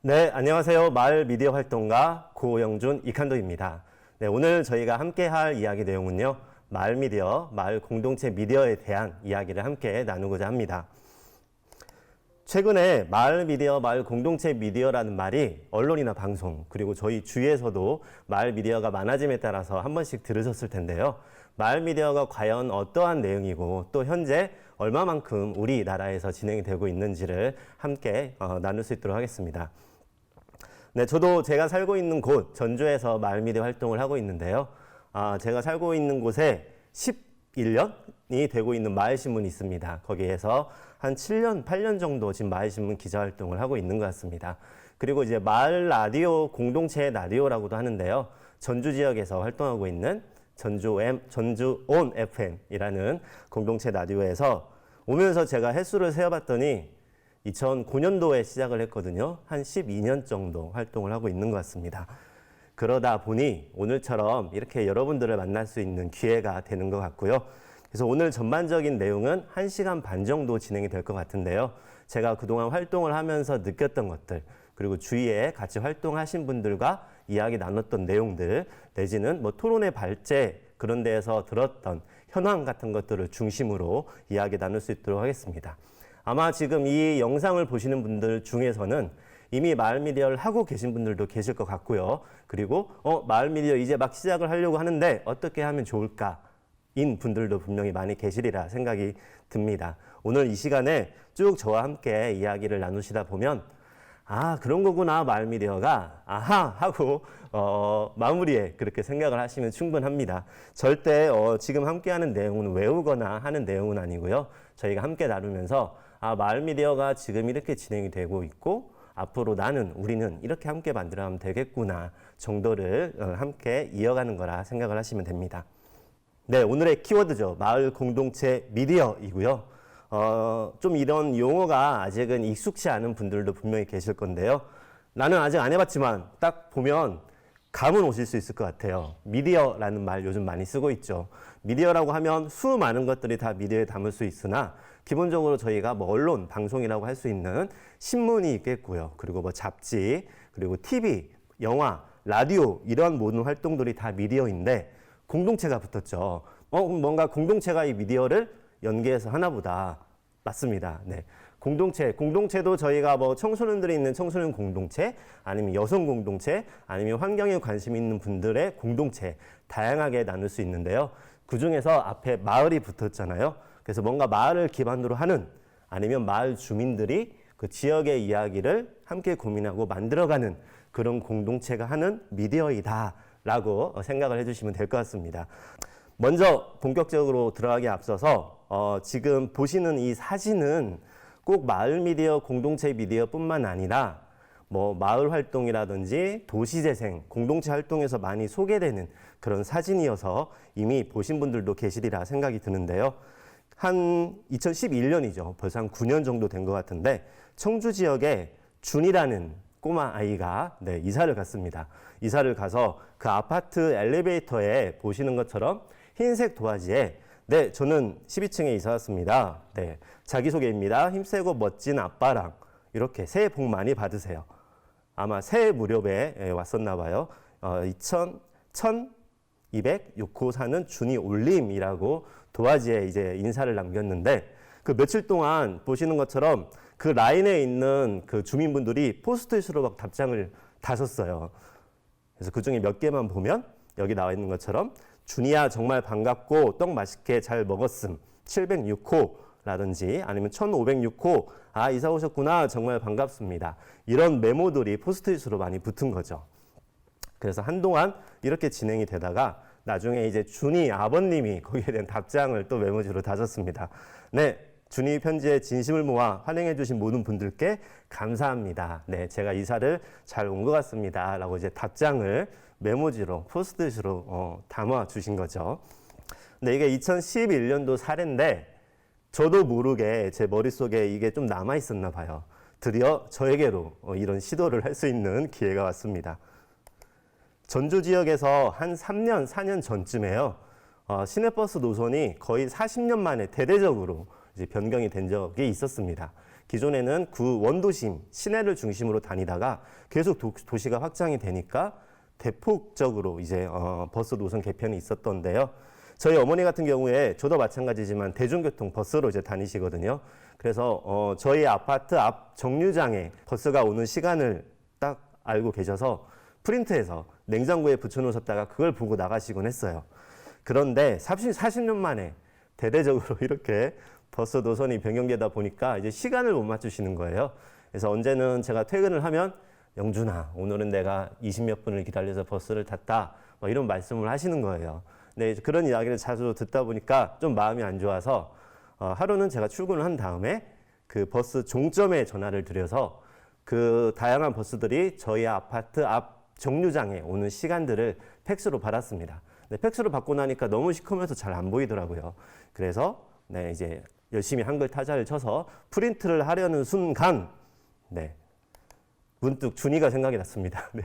네, 안녕하세요. 마을 미디어 활동가 고영준 이칸도입니다. 네, 오늘 저희가 함께 할 이야기 내용은요. 마을 미디어, 마을 공동체 미디어에 대한 이야기를 함께 나누고자 합니다. 최근에 마을 미디어, 마을 공동체 미디어라는 말이 언론이나 방송, 그리고 저희 주위에서도 마을 미디어가 많아짐에 따라서 한 번씩 들으셨을 텐데요. 마을 미디어가 과연 어떠한 내용이고 또 현재 얼마만큼 우리나라에서 진행이 되고 있는지를 함께 나눌 수 있도록 하겠습니다. 네, 저도 제가 살고 있는 곳 전주에서 마을 미디어 활동을 하고 있는데요. 제가 살고 있는 곳에 11년이 되고 있는 마을신문이 있습니다. 거기에서 한 7년, 8년 정도 지금 마을신문 기자 활동을 하고 있는 것 같습니다. 그리고 이제 마을 라디오, 공동체 라디오라고도 하는데요. 전주 지역에서 활동하고 있는 전주온 FM이라는 공동체 라디오에서 오면서 제가 횟수를 세어봤더니 2009년도에 시작을 했거든요. 한 12년 정도 활동을 하고 있는 것 같습니다. 그러다 보니 오늘처럼 이렇게 여러분들을 만날 수 있는 기회가 되는 것 같고요. 그래서 오늘 전반적인 내용은 1시간 반 정도 진행이 될 것 같은데요. 제가 그동안 활동을 하면서 느꼈던 것들, 그리고 주위에 같이 활동하신 분들과 이야기 나눴던 내용들, 내지는 뭐 토론의 발제, 그런 데에서 들었던 현황 같은 것들을 중심으로 이야기 나눌 수 있도록 하겠습니다. 아마 지금 이 영상을 보시는 분들 중에서는 이미 마을 미디어를 하고 계신 분들도 계실 것 같고요. 그리고 마을 미디어 이제 막 시작을 하려고 하는데 어떻게 하면 좋을까? 인 분들도 분명히 많이 계시리라 생각이 듭니다. 오늘 이 시간에 쭉 저와 함께 이야기를 나누시다 보면 그런 거구나 마을 미디어가 아하 하고 마무리에 그렇게 생각을 하시면 충분합니다. 절대 지금 함께하는 내용은 외우거나 하는 내용은 아니고요. 저희가 함께 나누면서 마을 미디어가 지금 이렇게 진행이 되고 있고 앞으로 우리는 이렇게 함께 만들어가면 되겠구나 정도를 함께 이어가는 거라 생각을 하시면 됩니다. 네, 오늘의 키워드죠. 마을 공동체 미디어이고요. 좀 이런 용어가 아직은 익숙치 않은 분들도 분명히 계실 건데요. 나는 아직 안 해봤지만 딱 보면 감은 오실 수 있을 것 같아요. 미디어라는 말 요즘 많이 쓰고 있죠. 미디어라고 하면 수많은 것들이 다 미디어에 담을 수 있으나 기본적으로 저희가 뭐 언론, 방송이라고 할 수 있는 신문이 있겠고요. 그리고 뭐 잡지, 그리고 TV, 영화, 라디오 이런 모든 활동들이 다 미디어인데 공동체가 붙었죠. 뭔가 공동체가 이 미디어를 연계해서 하나보다. 맞습니다. 네. 공동체도 저희가 뭐 청소년들이 있는 청소년 공동체, 아니면 여성 공동체, 아니면 환경에 관심 있는 분들의 공동체, 다양하게 나눌 수 있는데요. 그 중에서 앞에 마을이 붙었잖아요. 그래서 뭔가 마을을 기반으로 하는, 아니면 마을 주민들이 그 지역의 이야기를 함께 고민하고 만들어가는 그런 공동체가 하는 미디어이다 라고 생각을 해주시면 될 것 같습니다. 먼저 본격적으로 들어가기 앞서서 지금 보시는 이 사진은 꼭 마을 미디어, 공동체 미디어 뿐만 아니라 뭐 마을 활동이라든지 도시재생, 공동체 활동에서 많이 소개되는 그런 사진이어서 이미 보신 분들도 계시리라 생각이 드는데요. 한 2011년이죠. 벌써 한 9년 정도 된 것 같은데 청주 지역에 준이라는 꼬마 아이가 이사를 갔습니다. 이사를 가서 그 아파트 엘리베이터에 보시는 것처럼 흰색 도화지에 저는 12층에 이사 왔습니다. 자기소개입니다. 힘세고 멋진 아빠랑 이렇게 새해 복 많이 받으세요. 아마 새해 무렵에 왔었나 봐요. 1206호 사는 준이 올림이라고 도화지에 이제 인사를 남겼는데 그 며칠 동안 보시는 것처럼 그 라인에 있는 그 주민분들이 포스트잇으로 막 답장을 다셨어요. 그래서 그 중에 몇 개만 보면 여기 나와 있는 것처럼 준이야 정말 반갑고 떡 맛있게 잘 먹었음 706호라든지 아니면 1506호 이사 오셨구나 정말 반갑습니다. 이런 메모들이 포스트잇으로 많이 붙은 거죠. 그래서 한동안 이렇게 진행이 되다가 나중에 이제 준이 아버님이 거기에 대한 답장을 또 메모지로 다셨습니다. 준이 편지에 진심을 모아 환영해 주신 모든 분들께 감사합니다. 제가 이사를 잘 온 것 같습니다. 라고 이제 답장을 메모지로, 포스트잇으로 담아 주신 거죠. 근데 이게 2011년도 사례인데 저도 모르게 제 머릿속에 이게 좀 남아 있었나 봐요. 드디어 저에게로 이런 시도를 할 수 있는 기회가 왔습니다. 전주 지역에서 한 3년, 4년 전쯤에요. 시내버스 노선이 거의 40년 만에 대대적으로 이제 변경이 된 적이 있었습니다. 기존에는 그 원도심, 시내를 중심으로 다니다가 계속 도시가 확장이 되니까 대폭적으로 이제 버스 노선 개편이 있었던데요. 저희 어머니 같은 경우에 저도 마찬가지지만 대중교통 버스로 이제 다니시거든요. 그래서 저희 아파트 앞 정류장에 버스가 오는 시간을 딱 알고 계셔서 프린트해서 냉장고에 붙여놓으셨다가 그걸 보고 나가시곤 했어요. 그런데 40년 만에 대대적으로 이렇게 버스 노선이 변경되다 보니까 이제 시간을 못 맞추시는 거예요. 그래서 언제는 제가 퇴근을 하면 영준아, 오늘은 내가 20몇 분을 기다려서 버스를 탔다. 뭐 이런 말씀을 하시는 거예요. 네, 그런 이야기를 자주 듣다 보니까 좀 마음이 안 좋아서 하루는 제가 출근을 한 다음에 그 버스 종점에 전화를 드려서 그 다양한 버스들이 저희 아파트 앞 정류장에 오는 시간들을 팩스로 받았습니다. 네, 팩스로 받고 나니까 너무 시커면서 잘 안 보이더라고요. 그래서 네, 이제 열심히 한글 타자를 쳐서 프린트를 하려는 순간 네, 문득 준이가 생각이 났습니다. 네,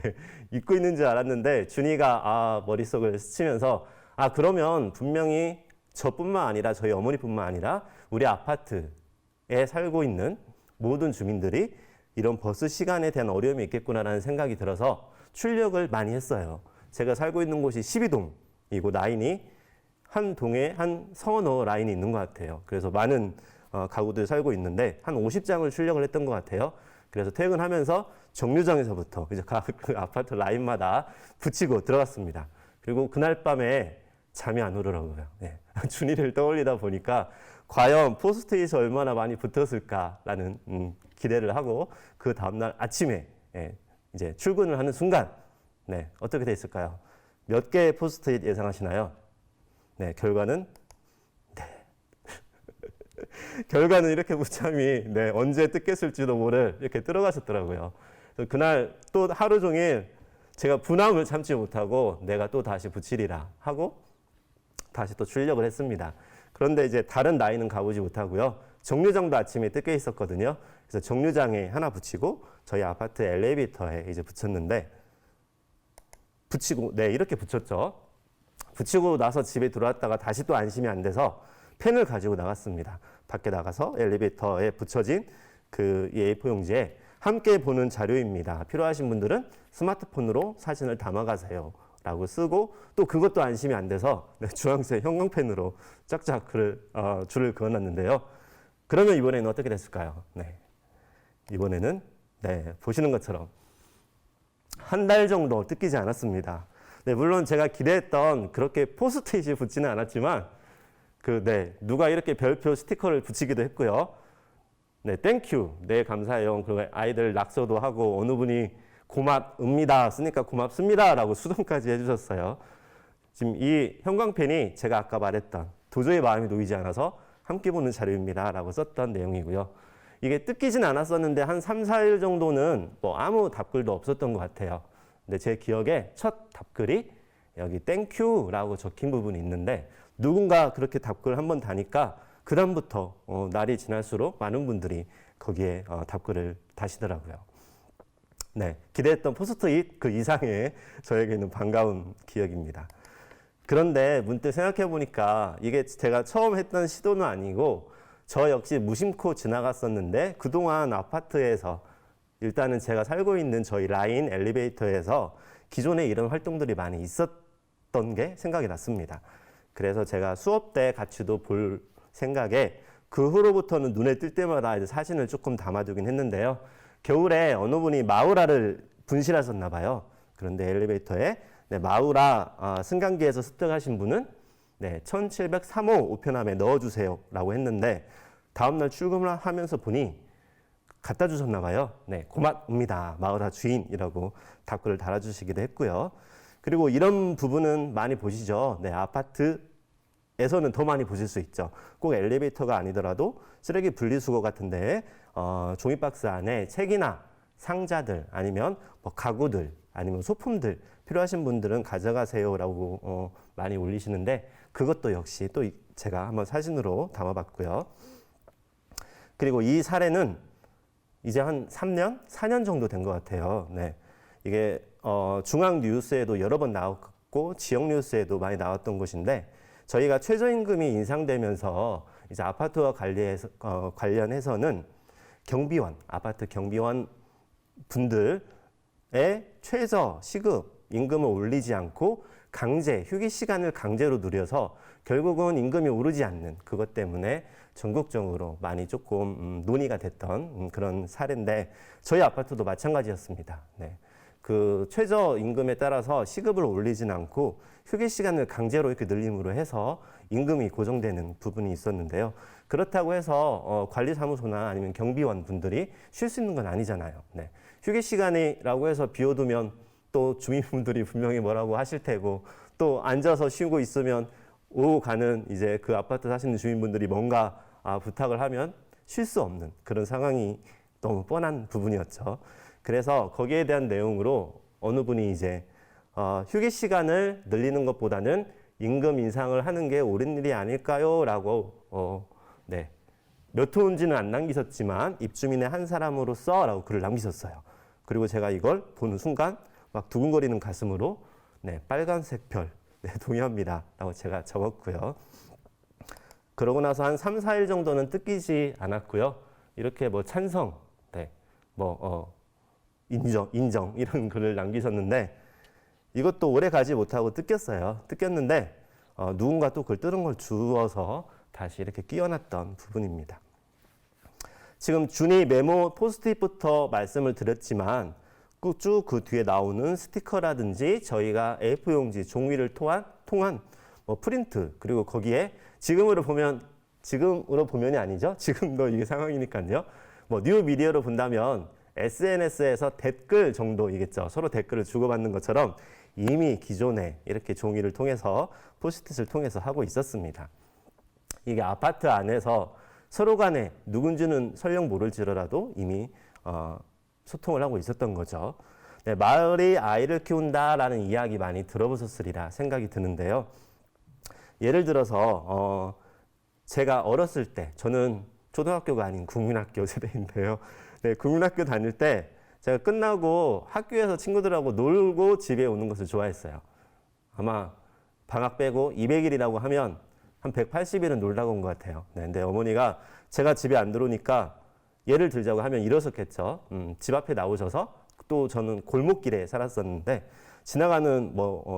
잊고 있는 줄 알았는데 준이가 머릿속을 스치면서 그러면 분명히 저뿐만 아니라 저희 어머니뿐만 아니라 우리 아파트에 살고 있는 모든 주민들이 이런 버스 시간에 대한 어려움이 있겠구나라는 생각이 들어서 출력을 많이 했어요. 제가 살고 있는 곳이 12동이고 라인이 한 동에 한 서너 라인이 있는 것 같아요. 그래서 많은 가구들이 살고 있는데 한 50장을 출력을 했던 것 같아요. 그래서 퇴근하면서 정류장에서부터 이제 그 아파트 라인마다 붙이고 들어갔습니다. 그리고 그날 밤에 잠이 안 오더라고요. 네. 준이를 떠올리다 보니까 과연 포스트잇이 얼마나 많이 붙었을까라는 기대를 하고 그 다음날 아침에 이제 출근을 하는 순간 네, 어떻게 돼 있을까요? 몇 개의 포스트잇 예상하시나요? 네, 결과는 결과는 이렇게 무참히 네, 언제 뜯겼을지도 모를 이렇게 들어가셨더라고요. 그래서 그날 또 하루 종일 제가 분함을 참지 못하고 내가 또 다시 붙이리라 하고 다시 또 출력을 했습니다. 그런데 이제 다른 라인은 가보지 못하고요. 정류장도 아침에 뜯겨 있었거든요. 그래서 정류장에 하나 붙이고 저희 아파트 엘리베이터에 이제 붙였는데 붙이고 네 이렇게 붙였죠. 붙이고 나서 집에 들어왔다가 다시 또 안심이 안 돼서 펜을 가지고 나갔습니다. 밖에 나가서 엘리베이터에 붙여진 그 A4 용지에 함께 보는 자료입니다. 필요하신 분들은 스마트폰으로 사진을 담아가세요. 라고 쓰고 또 그것도 안심이 안 돼서 주황색 형광펜으로 짝짝 줄을 그어놨는데요. 그러면 이번에는 어떻게 됐을까요? 네. 이번에는 네, 보시는 것처럼 한 달 정도 뜯기지 않았습니다. 네, 물론 제가 기대했던 그렇게 포스트잇이 붙지는 않았지만 누가 이렇게 별표 스티커를 붙이기도 했고요. 네, 땡큐, 네, 감사해요. 그리고 아이들 낙서도 하고 어느 분이 고맙습니다 쓰니까 고맙습니다 라고 수동까지 해주셨어요. 지금 이 형광펜이 제가 아까 말했던 도저히 마음이 놓이지 않아서 함께 보는 자료입니다 라고 썼던 내용이고요. 이게 뜯기진 않았었는데 한 3, 4일 정도는 뭐 아무 답글도 없었던 것 같아요. 근데 제 기억에 첫 답글이 여기 땡큐라고 적힌 부분이 있는데 누군가 그렇게 답글 한번 다니까 그 다음부터 날이 지날수록 많은 분들이 거기에 답글을 다시더라고요. 네, 기대했던 포스트잇 그 이상의 저에게는 반가운 기억입니다. 그런데 문득 생각해 보니까 이게 제가 처음 했던 시도는 아니고 저 역시 무심코 지나갔었는데 그동안 아파트에서 일단은 제가 살고 있는 저희 라인 엘리베이터에서 기존에 이런 활동들이 많이 있었던 게 생각이 났습니다. 그래서 제가 수업 때 같이도 볼 생각에 그 후로부터는 눈에 띌 때마다 이제 사진을 조금 담아두긴 했는데요. 겨울에 어느 분이 마우라를 분실하셨나 봐요. 그런데 엘리베이터에 마우라 승강기에서 습득하신 분은 1703호 우편함에 넣어주세요 라고 했는데 다음날 출근을 하면서 보니 갖다 주셨나 봐요. 네, 고맙습니다. 마우라 주인이라고 답글을 달아주시기도 했고요. 그리고 이런 부분은 많이 보시죠. 네, 아파트에서는 더 많이 보실 수 있죠. 꼭 엘리베이터가 아니더라도 쓰레기 분리수거 같은데 종이박스 안에 책이나 상자들 아니면 뭐 가구들 아니면 소품들 필요하신 분들은 가져가세요라고 많이 올리시는데 그것도 역시 또 제가 한번 사진으로 담아봤고요. 그리고 이 사례는 이제 한 3년, 4년 정도 된 것 같아요. 네, 이게 중앙 뉴스에도 여러 번 나왔고 지역 뉴스에도 많이 나왔던 곳인데 저희가 최저임금이 인상되면서 이제 아파트와 관련해서는 경비원, 아파트 경비원 분들의 최저 시급 임금을 올리지 않고 강제 휴게 시간을 강제로 누려서 결국은 임금이 오르지 않는 그것 때문에 전국적으로 많이 조금 논의가 됐던 그런 사례인데 저희 아파트도 마찬가지였습니다. 네. 그 최저 임금에 따라서 시급을 올리진 않고 휴게 시간을 강제로 이렇게 늘림으로 해서 임금이 고정되는 부분이 있었는데요. 그렇다고 해서 관리사무소나 아니면 경비원 분들이 쉴 수 있는 건 아니잖아요. 네. 휴게 시간이라고 해서 비워두면 또 주민분들이 분명히 뭐라고 하실 테고 또 앉아서 쉬고 있으면 오고 가는 이제 그 아파트 사시는 주민분들이 뭔가 부탁을 하면 쉴 수 없는 그런 상황이 너무 뻔한 부분이었죠. 그래서 거기에 대한 내용으로 어느 분이 이제 휴게 시간을 늘리는 것보다는 임금 인상을 하는 게 옳은 일이 아닐까요? 라고 네. 몇 호인지는 안 남기셨지만 입주민의 한 사람으로서 라고 글을 남기셨어요. 그리고 제가 이걸 보는 순간 막 두근거리는 가슴으로 네, 빨간색 별 네, 동의합니다 라고 제가 적었고요. 그러고 나서 한 3, 4일 정도는 뜯기지 않았고요. 이렇게 뭐 찬성, 네, 인정 이런 글을 남기셨는데 이것도 오래 가지 못하고 뜯겼어요. 뜯겼는데 누군가 또 글 뜯은 걸 주워서 다시 이렇게 끼워놨던 부분입니다. 지금 준이 메모 포스트잇부터 말씀을 드렸지만 쭉 그 뒤에 나오는 스티커라든지 저희가 A4 용지, 종이를 통한 뭐 프린트 그리고 거기에 지금으로 보면이 아니죠. 지금도 이게 상황이니까요. 뭐 뉴미디어로 본다면 SNS에서 댓글 정도이겠죠. 서로 댓글을 주고받는 것처럼 이미 기존에 이렇게 종이를 통해서 포스트잇을 통해서 하고 있었습니다. 이게 아파트 안에서 서로 간에 누군지는 설령 모를지라도 이미 소통을 하고 있었던 거죠. 네, 마을이 아이를 키운다라는 이야기 많이 들어보셨으리라 생각이 드는데요. 예를 들어서 제가 어렸을 때 저는 초등학교가 아닌 국민학교 세대인데요. 네, 국민학교 다닐 때 제가 끝나고 학교에서 친구들하고 놀고 집에 오는 것을 좋아했어요. 아마 방학 빼고 200일이라고 하면 한 180일은 놀다 온 것 같아요. 네, 근데 어머니가 제가 집에 안 들어오니까 예를 들자고 하면 이러셨겠죠. 집 앞에 나오셔서 또 저는 골목길에 살았었는데 지나가는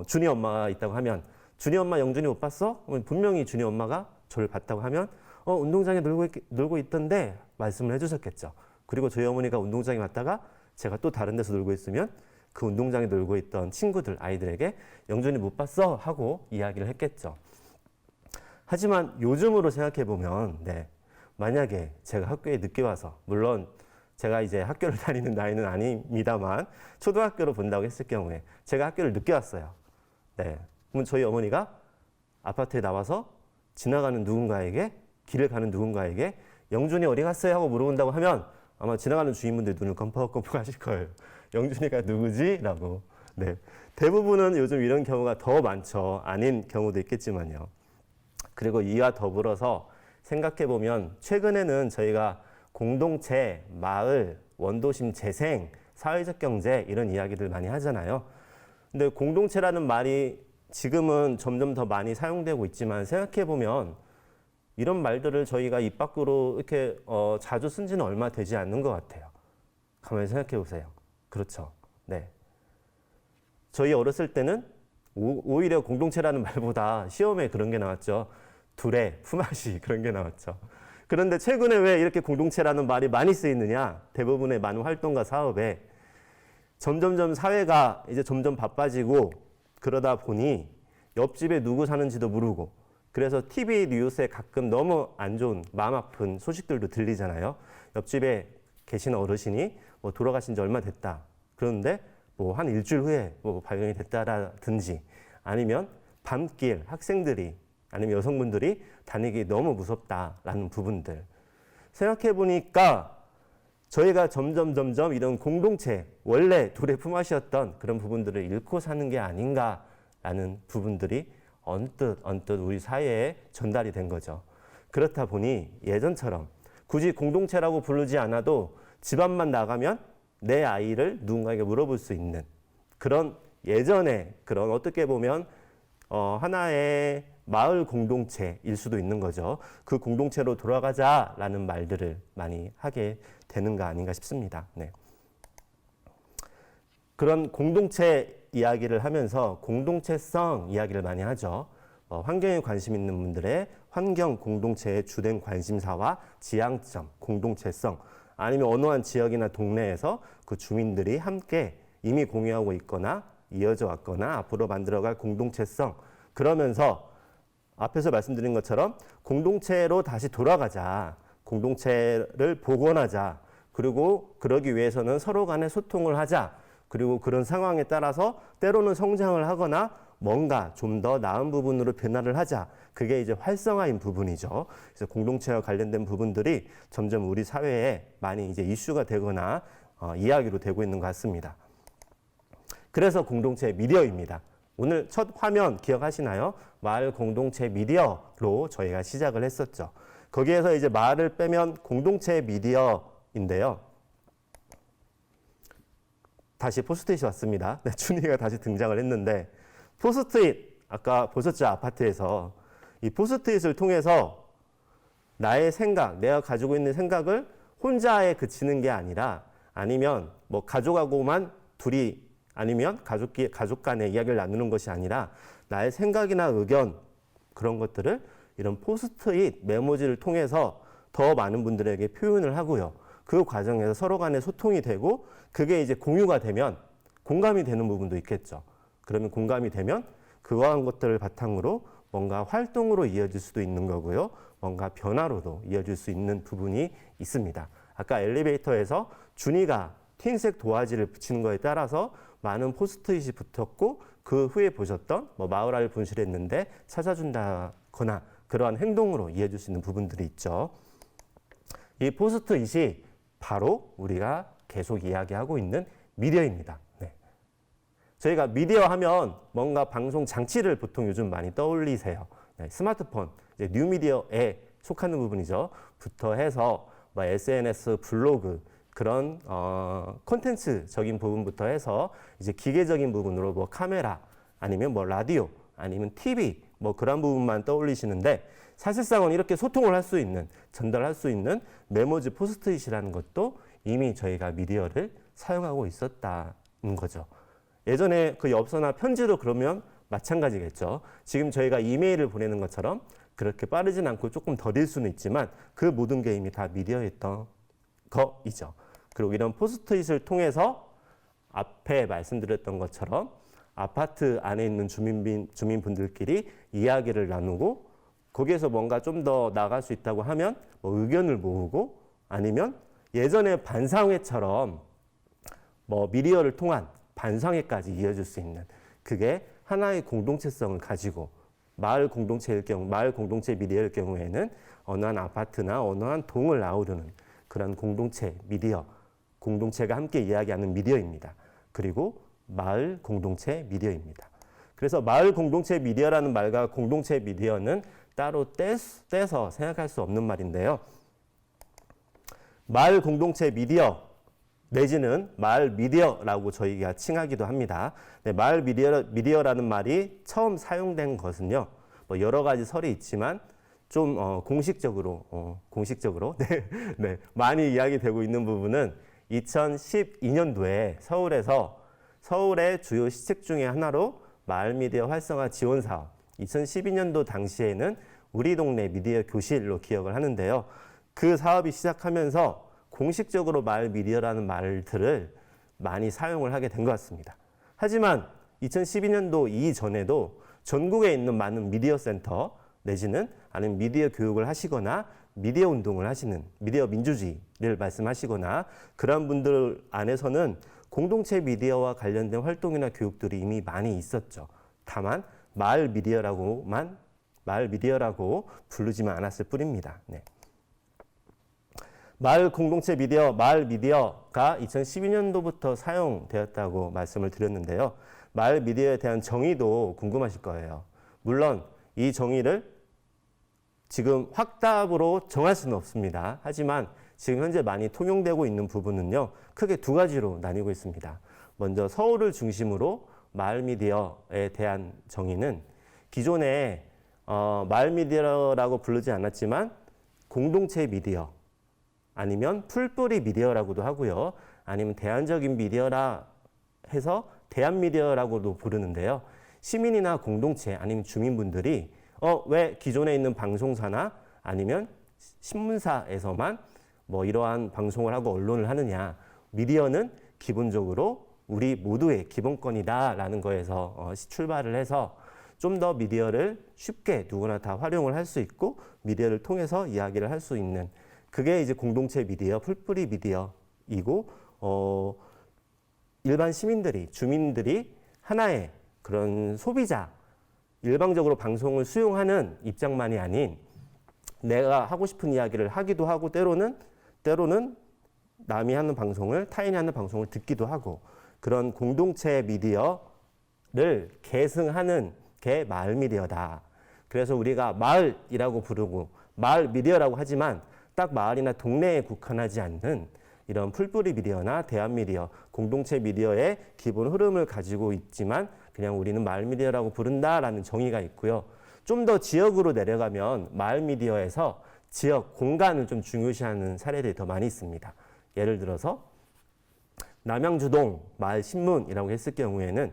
준이 엄마가 있다고 하면 준이 엄마 영준이 못 봤어? 분명히 준이 엄마가 저를 봤다고 하면 운동장에 놀고 있던데 말씀을 해주셨겠죠. 그리고 저희 어머니가 운동장에 왔다가 제가 또 다른 데서 놀고 있으면 그 운동장에 놀고 있던 친구들, 아이들에게 영준이 못 봤어? 하고 이야기를 했겠죠. 하지만 요즘으로 생각해보면 네, 만약에 제가 학교에 늦게 와서 물론 제가 이제 학교를 다니는 나이는 아닙니다만 초등학교로 본다고 했을 경우에 제가 학교를 늦게 왔어요. 네, 그럼 저희 어머니가 아파트에 나와서 지나가는 누군가에게 길을 가는 누군가에게 영준이 어디 갔어요? 하고 물어본다고 하면 아마 지나가는 주인분들 눈을 껌뻑껌뻑 하실 거예요. 영준이가 누구지? 라고. 네, 대부분은 요즘 이런 경우가 더 많죠. 아닌 경우도 있겠지만요. 그리고 이와 더불어서 생각해보면 최근에는 저희가 공동체, 마을, 원도심 재생, 사회적 경제 이런 이야기들 많이 하잖아요. 근데 공동체라는 말이 지금은 점점 더 많이 사용되고 있지만 생각해보면 이런 말들을 저희가 입 밖으로 이렇게 자주 쓴 지는 얼마 되지 않는 것 같아요. 가만히 생각해보세요. 그렇죠. 네. 저희 어렸을 때는 오히려 공동체라는 말보다 시험에 그런 게 나왔죠. 둘의 품앗이 그런 게 나왔죠. 그런데 최근에 왜 이렇게 공동체라는 말이 많이 쓰이느냐? 대부분의 많은 활동과 사업에 점점점 사회가 이제 점점 바빠지고 그러다 보니 옆집에 누구 사는지도 모르고 그래서 TV 뉴스에 가끔 너무 안 좋은 마음 아픈 소식들도 들리잖아요. 옆집에 계신 어르신이 돌아가신 지 얼마 됐다. 그런데 한 일주일 후에 발견이 됐다라든지 아니면 밤길 학생들이 아니면 여성분들이 다니기 너무 무섭다라는 부분들. 생각해 보니까 저희가 점점 이런 공동체, 원래 둘의 품앗이었던 그런 부분들을 잃고 사는 게 아닌가라는 부분들이 언뜻 우리 사회에 전달이 된 거죠. 그렇다 보니 예전처럼 굳이 공동체라고 부르지 않아도 집 앞만 나가면 내 아이를 누군가에게 물어볼 수 있는 그런 예전에 그런 어떻게 보면 하나의 마을 공동체일 수도 있는 거죠. 그 공동체로 돌아가자라는 말들을 많이 하게 되는가 아닌가 싶습니다. 네. 그런 공동체 이야기를 하면서 공동체성 이야기를 많이 하죠. 환경에 관심 있는 분들의 환경 공동체의 주된 관심사와 지향점, 공동체성, 아니면 어느 한 지역이나 동네에서 그 주민들이 함께 이미 공유하고 있거나 이어져 왔거나 앞으로 만들어갈 공동체성, 그러면서 앞에서 말씀드린 것처럼 공동체로 다시 돌아가자, 공동체를 복원하자, 그리고 그러기 위해서는 서로 간에 소통을 하자, 그리고 그런 상황에 따라서 때로는 성장을 하거나 뭔가 좀 더 나은 부분으로 변화를 하자. 그게 이제 활성화인 부분이죠. 그래서 공동체와 관련된 부분들이 점점 우리 사회에 많이 이제 이슈가 되거나 이야기로 되고 있는 것 같습니다. 그래서 공동체 미디어입니다. 오늘 첫 화면 기억하시나요? 마을 공동체 미디어로 저희가 시작을 했었죠. 거기에서 이제 마을을 빼면 공동체 미디어인데요. 다시 포스트잇이 왔습니다. 네, 준이가 다시 등장을 했는데 포스트잇 아까 보셨죠? 아파트에서 이 포스트잇을 통해서 나의 생각, 내가 가지고 있는 생각을 혼자에 그치는 게 아니라 아니면 뭐 가족하고만 둘이 아니면 가족 간의 이야기를 나누는 것이 아니라 나의 생각이나 의견 그런 것들을 이런 포스트잇 메모지를 통해서 더 많은 분들에게 표현을 하고요. 그 과정에서 서로 간에 소통이 되고 그게 이제 공유가 되면 공감이 되는 부분도 있겠죠. 그러면 공감이 되면 그러한 것들을 바탕으로 뭔가 활동으로 이어질 수도 있는 거고요. 뭔가 변화로도 이어질 수 있는 부분이 있습니다. 아까 엘리베이터에서 준이가 흰색 도화지를 붙이는 거에 따라서 많은 포스트잇이 붙었고 그 후에 보셨던 뭐 마을화를 분실했는데 찾아준다거나 그러한 행동으로 이어질 수 있는 부분들이 있죠. 이 포스트잇이 바로 우리가 계속 이야기하고 있는 미디어입니다. 네. 저희가 미디어 하면 뭔가 방송 장치를 보통 요즘 많이 떠올리세요. 네, 스마트폰, 이제 뉴미디어에 속하는 부분이죠. 부터 해서 뭐 SNS, 블로그 그런 콘텐츠적인 부분부터 해서 이제 기계적인 부분으로 뭐 카메라 아니면 뭐 라디오 아니면 TV 뭐 그런 부분만 떠올리시는데 사실상은 이렇게 소통을 할 수 있는 전달할 수 있는 메모지 포스트잇이라는 것도 이미 저희가 미디어를 사용하고 있었다는 거죠. 예전에 그 엽서나 편지도 그러면 마찬가지겠죠. 지금 저희가 이메일을 보내는 것처럼 그렇게 빠르진 않고 조금 더딜 수는 있지만 그 모든 게 이미 다 미디어였던 거이죠. 그리고 이런 포스트잇을 통해서 앞에 말씀드렸던 것처럼 아파트 안에 있는 주민분들끼리 이야기를 나누고 거기에서 뭔가 좀 더 나아갈 수 있다고 하면 뭐 의견을 모으고 아니면 예전에 반상회처럼 뭐 미디어를 통한 반상회까지 이어질 수 있는 그게 하나의 공동체성을 가지고 마을 공동체일 경우, 마을 공동체 미디어일 경우에는 어느 한 아파트나 어느 한 동을 아우르는 그런 공동체 미디어, 공동체가 함께 이야기하는 미디어입니다. 그리고 마을 공동체 미디어입니다. 그래서 마을 공동체 미디어라는 말과 공동체 미디어는 따로 떼서 생각할 수 없는 말인데요. 마을 공동체 미디어 내지는 마을 미디어라고 저희가 칭하기도 합니다. 네, 마을 미디어라는 말이 처음 사용된 것은요. 뭐 여러 가지 설이 있지만 좀 공식적으로 네, 많이 이야기되고 있는 부분은 2012년도에 서울에서 서울의 주요 시책 중에 하나로 마을 미디어 활성화 지원 사업 2012년도 당시에는 우리 동네 미디어 교실로 기억을 하는데요. 그 사업이 시작하면서 공식적으로 마을 미디어라는 말들을 많이 사용을 하게 된 것 같습니다. 하지만 2012년도 이전에도 전국에 있는 많은 미디어 센터 내지는 아니면 미디어 교육을 하시거나 미디어 운동을 하시는 미디어 민주주의를 말씀하시거나 그런 분들 안에서는 공동체 미디어와 관련된 활동이나 교육들이 이미 많이 있었죠. 다만 마을 미디어라고 부르지만 않았을 뿐입니다. 네. 마을 공동체 미디어, 마을 미디어가 2012년도부터 사용되었다고 말씀을 드렸는데요. 마을 미디어에 대한 정의도 궁금하실 거예요. 물론 이 정의를 지금 확답으로 정할 수는 없습니다. 하지만 지금 현재 많이 통용되고 있는 부분은요. 크게 두 가지로 나뉘고 있습니다. 먼저 서울을 중심으로 마을 미디어에 대한 정의는 기존에 마을 미디어라고 부르지 않았지만 공동체 미디어 아니면 풀뿌리 미디어라고도 하고요. 아니면 대안적인 미디어라 해서 대안 미디어라고도 부르는데요. 시민이나 공동체 아니면 주민분들이 왜 기존에 있는 방송사나 아니면 신문사에서만 뭐 이러한 방송을 하고 언론을 하느냐. 미디어는 기본적으로 우리 모두의 기본권이다라는 거에서 출발을 해서 좀 더 미디어를 쉽게 누구나 다 활용을 할 수 있고 미디어를 통해서 이야기를 할 수 있는 그게 이제 공동체 미디어, 풀뿌리 미디어이고 일반 시민들이, 주민들이 하나의 그런 소비자, 일방적으로 방송을 수용하는 입장만이 아닌 내가 하고 싶은 이야기를 하기도 하고 때로는 남이 하는 방송을, 타인이 하는 방송을 듣기도 하고 그런 공동체 미디어를 계승하는 게 마을 미디어다. 그래서 우리가 마을이라고 부르고 마을 미디어라고 하지만 딱 마을이나 동네에 국한하지 않는 이런 풀뿌리 미디어나 대안 미디어, 공동체 미디어의 기본 흐름을 가지고 있지만 그냥 우리는 마을 미디어라고 부른다라는 정의가 있고요. 좀 더 지역으로 내려가면 마을 미디어에서 지역, 공간을 좀 중요시하는 사례들이 더 많이 있습니다. 예를 들어서 남양주동 마을 신문이라고 했을 경우에는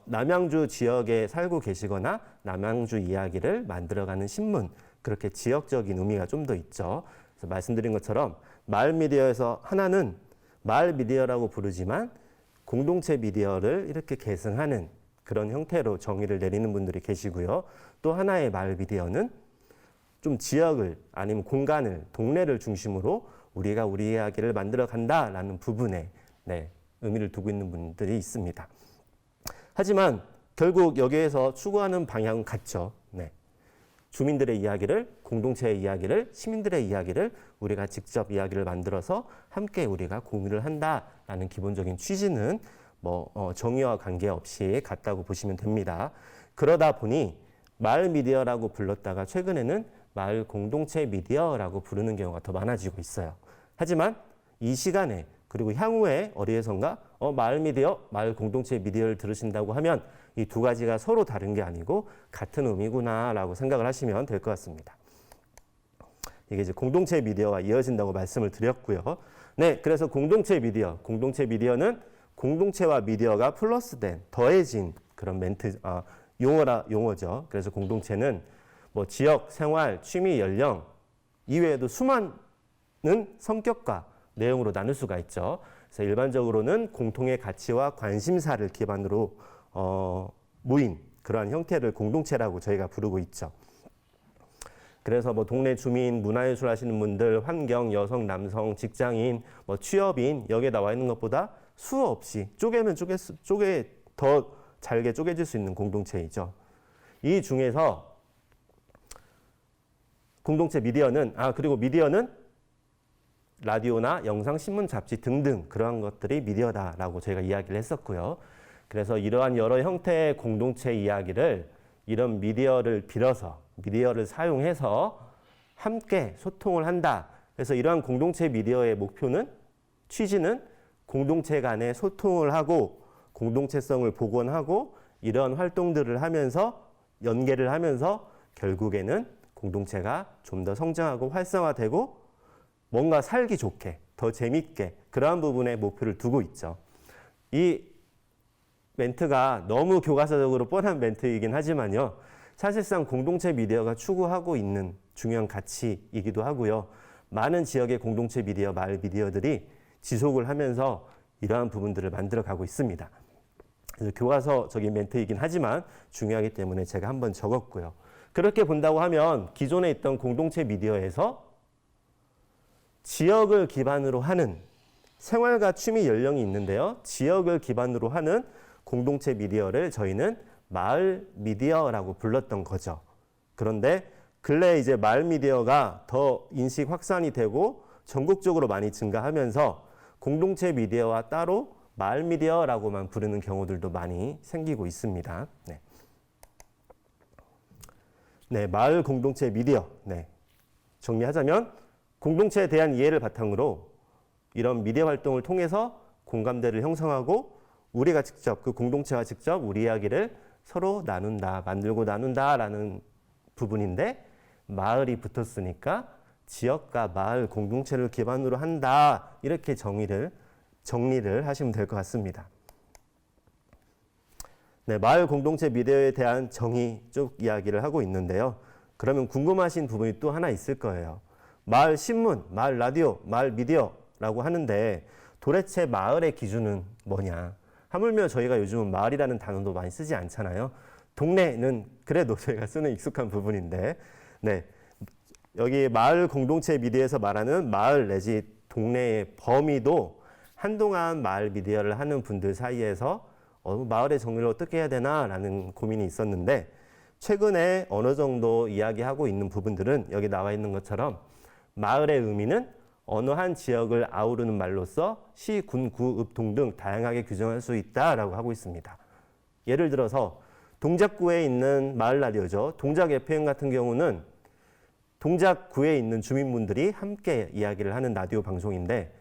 남양주 지역에 살고 계시거나 남양주 이야기를 만들어가는 신문, 그렇게 지역적인 의미가 좀 더 있죠. 그래서 말씀드린 것처럼 마을 미디어에서 하나는 마을 미디어라고 부르지만 공동체 미디어를 이렇게 계승하는 그런 형태로 정의를 내리는 분들이 계시고요. 또 하나의 마을 미디어는 좀 지역을 아니면 공간을, 동네를 중심으로 우리가 우리 이야기를 만들어 간다라는 부분에 의미를 두고 있는 분들이 있습니다. 하지만 결국 여기에서 추구하는 방향은 같죠. 주민들의 이야기를, 공동체의 이야기를, 시민들의 이야기를 우리가 직접 이야기를 만들어서 함께 우리가 공유를 한다라는 기본적인 취지는 정의와 관계없이 같다고 보시면 됩니다. 그러다 보니 마을 미디어라고 불렀다가 최근에는 마을 공동체 미디어라고 부르는 경우가 더 많아지고 있어요. 하지만 이 시간에 그리고 향후에 어디에선가 마을 미디어, 마을 공동체 미디어를 들으신다고 하면 이 두 가지가 서로 다른 게 아니고 같은 의미구나라고 생각을 하시면 될 것 같습니다. 이게 이제 공동체 미디어와 이어진다고 말씀을 드렸고요. 그래서 공동체 미디어는 공동체와 미디어가 플러스된, 더해진 그런 용어죠. 그래서 공동체는 지역, 생활, 취미, 연령 이외에도 수많은 성격과 내용으로 나눌 수가 있죠. 그래서 일반적으로는 공통의 가치와 관심사를 기반으로 모인 그러한 형태를 공동체라고 저희가 부르고 있죠. 그래서 동네 주민, 문화예술 하시는 분들, 환경, 여성, 남성, 직장인, 취업인 여기에 나와 있는 것보다 수없이 쪼개면 쪼개 더 잘게 쪼개질 수 있는 공동체이죠. 이 중에서 공동체 미디어는 그리고 미디어는 라디오나 영상, 신문, 잡지 등등 그러한 것들이 미디어다라고 저희가 이야기를 했었고요. 그래서 이러한 여러 형태의 공동체 이야기를 이런 미디어를 빌어서 미디어를 사용해서 함께 소통을 한다. 그래서 이러한 공동체 미디어의 목표는 취지는 공동체 간에 소통을 하고 공동체성을 복원하고 이러한 활동들을 하면서 연계를 하면서 결국에는 공동체가 좀 더 성장하고 활성화되고 뭔가 살기 좋게 더 재밌게 그러한 부분에 목표를 두고 있죠. 이 멘트가 너무 교과서적으로 뻔한 멘트이긴 하지만요. 사실상 공동체 미디어가 추구하고 있는 중요한 가치이기도 하고요. 많은 지역의 공동체 미디어, 마을 미디어들이 지속을 하면서 이러한 부분들을 만들어가고 있습니다. 그래서 교과서적인 멘트이긴 하지만 중요하기 때문에 제가 한번 적었고요. 그렇게 본다고 하면 기존에 있던 공동체 미디어에서 지역을 기반으로 하는 생활과 취미 연령이 있는데요. 지역을 기반으로 하는 공동체 미디어를 저희는 마을 미디어라고 불렀던 거죠. 그런데 근래 이제 마을 미디어가 더 인식 확산이 되고 전국적으로 많이 증가하면서 공동체 미디어와 따로 마을 미디어라고만 부르는 경우들도 많이 생기고 있습니다. 마을 공동체 미디어. 정리하자면 공동체에 대한 이해를 바탕으로 이런 미디어 활동을 통해서 공감대를 형성하고 우리가 직접 그 공동체와 직접 우리 이야기를 서로 나눈다, 만들고 나눈다라는 부분인데 마을이 붙었으니까 지역과 마을 공동체를 기반으로 한다. 이렇게 정리를 하시면 될 것 같습니다. 네, 마을 공동체 미디어에 대한 정의 쭉 이야기를 하고 있는데요. 그러면 궁금하신 부분이 또 하나 있을 거예요. 마을 신문, 마을 라디오, 마을 미디어라고 하는데 도대체 마을의 기준은 뭐냐? 하물며 저희가 요즘은 마을이라는 단어도 많이 쓰지 않잖아요. 동네는 그래도 저희가 쓰는 익숙한 부분인데, 네, 여기 마을 공동체 미디어에서 말하는 마을 내지 동네의 범위도 한동안 마을 미디어를 하는 분들 사이에서 마을의 정리를 어떻게 해야 되나라는 고민이 있었는데 최근에 어느 정도 이야기하고 있는 부분들은 여기 나와 있는 것처럼 마을의 의미는 어느 한 지역을 아우르는 말로써 시, 군, 구, 읍, 동 등 다양하게 규정할 수 있다라고 하고 있습니다. 예를 들어서 동작구에 있는 마을 라디오죠. 동작 FM 같은 경우는 동작구에 있는 주민분들이 함께 이야기를 하는 라디오 방송인데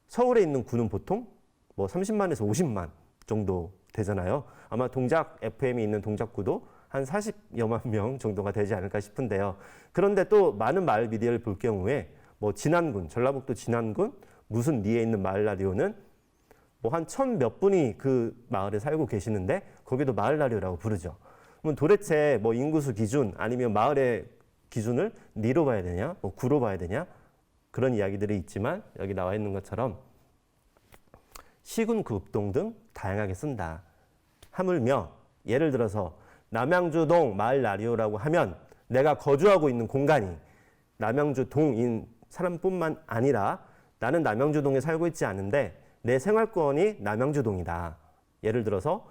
서울에 있는 구는 보통 뭐 30만에서 50만 정도 되잖아요. 아마 동작 FM이 있는 동작구도 한 40여만 명 정도가 되지 않을까 싶은데요. 그런데 또 많은 마을 미디어를 볼 경우에 뭐 진안군, 전라북도 진안군 무슨 리에 있는 마을 라디오는 뭐 한 1000몇 분이 그 마을에 살고 계시는데 거기도 마을 라디오라고 부르죠. 그럼 도대체 뭐 인구수 기준 아니면 마을의 기준을 리로 봐야 되냐, 뭐 구로 봐야 되냐 그런 이야기들이 있지만 여기 나와 있는 것처럼 시군, 구, 읍동 등 다양하게 쓴다. 하물며 예를 들어서 남양주동 마을 라디오라고 하면 내가 거주하고 있는 공간이 남양주동인 사람뿐만 아니라 나는 남양주동에 살고 있지 않은데 내 생활권이 남양주동이다. 예를 들어서